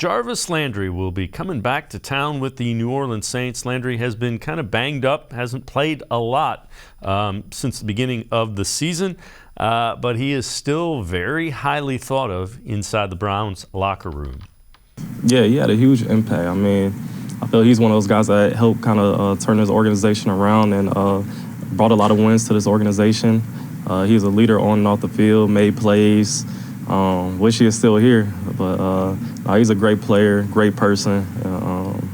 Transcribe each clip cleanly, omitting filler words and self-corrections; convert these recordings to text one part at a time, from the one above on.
Jarvis Landry will be coming back to town with the New Orleans Saints. Landry has been kind of banged up, hasn't played a lot since the beginning of the season, but he is still very highly thought of inside the Browns locker room. Yeah, he had a huge impact. I mean, I feel he's one of those guys that helped kind of turn his organization around and brought a lot of wins to this organization. He was a leader on and off the field, made plays. Wish he was still here, but he's a great player, great person,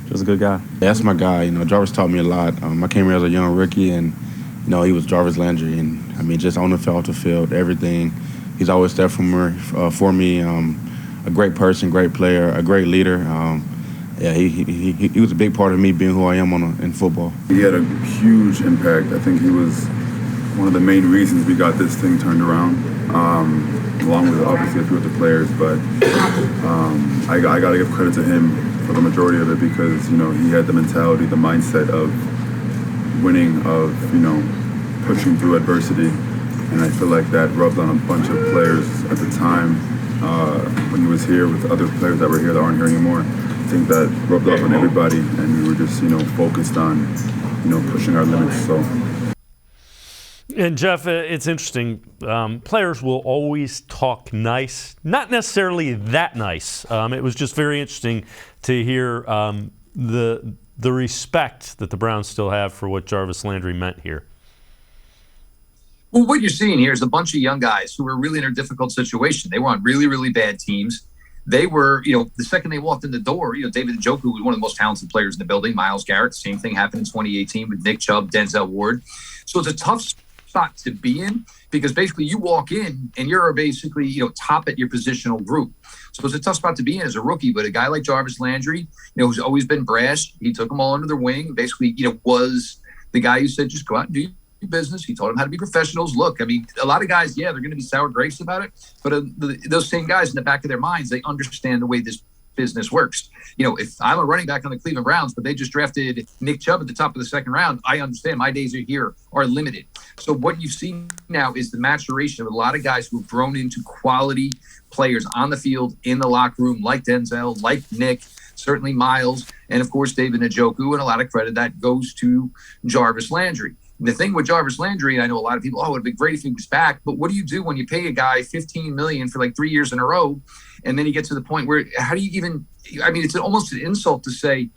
just a good guy. That's my guy. You know, Jarvis taught me a lot. I came here as a young rookie, and he was Jarvis Landry, and I mean, just on the field, off the field, everything. He's always there for me. A great person, great player, a great leader. He was a big part of me being who I am in football. He had a huge impact. I think he was one of the main reasons we got this thing turned around. Along with obviously a few other players, but I got to give credit to him for the majority of it because he had the mentality, the mindset of winning, of pushing through adversity, and I feel like that rubbed on a bunch of players at the time when he was here with other players that were here that aren't here anymore. I think that rubbed off on everybody, and we were just focused on pushing our limits. So. And Jeff, it's interesting. Players will always talk nice, not necessarily that nice. It was just very interesting to hear the respect that the Browns still have for what Jarvis Landry meant here. Well, what you're seeing here is a bunch of young guys who were really in a difficult situation. They were on really, really bad teams. They were, the second they walked in the door, David Njoku was one of the most talented players in the building. Myles Garrett, same thing happened in 2018 with Nick Chubb, Denzel Ward. So it's a tough spot to be in because basically you walk in and you're basically top at your positional group. So it's a tough spot to be in as a rookie. But a guy like Jarvis Landry, who's always been brash, he took them all under their wing. Basically, was the guy who said just go out and do your business. He taught them how to be professionals. Look, I mean, a lot of guys, they're going to be sour grapes about it, but those same guys in the back of their minds, they understand the way this business works. If I'm a running back on the Cleveland Browns, but they just drafted Nick Chubb at the top of the second round, I understand my days are limited. So what you've seen now is the maturation of a lot of guys who have grown into quality players on the field, in the locker room, like Denzel, like Nick, certainly Myles, and of course David Njoku, and a lot of credit that goes to Jarvis Landry. The thing with Jarvis Landry, I know a lot of people, it would be great if he was back, but what do you do when you pay a guy $15 million for like 3 years in a row, and then you get to the point where, how do you even, it's almost an insult to say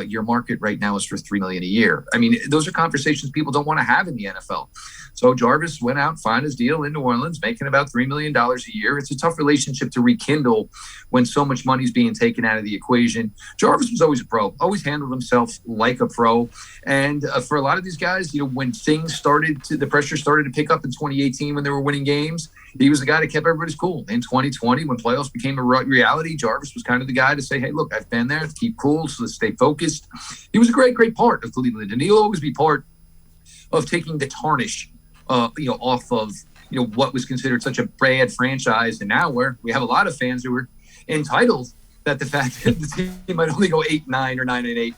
your market right now is for $3 million a year. I mean, those are conversations people don't want to have in the NFL. So Jarvis went out, found his deal in New Orleans, making about $3 million a year. It's a tough relationship to rekindle when so much money is being taken out of the equation. Jarvis was always a pro, always handled himself like a pro. And for a lot of these guys, when the pressure started to pick up in 2018 when they were winning games, he was the guy that kept everybody's cool. In 2020, when playoffs became a reality, Jarvis was kind of the guy to say, hey, look, I've been there, keep cool, so let's stay focused. He was a great, great part of Cleveland, and he'll always be part of taking the tarnish off of, what was considered such a bad franchise. And now we have a lot of fans who are entitled that the fact that the team might only go 8-9 or 9-8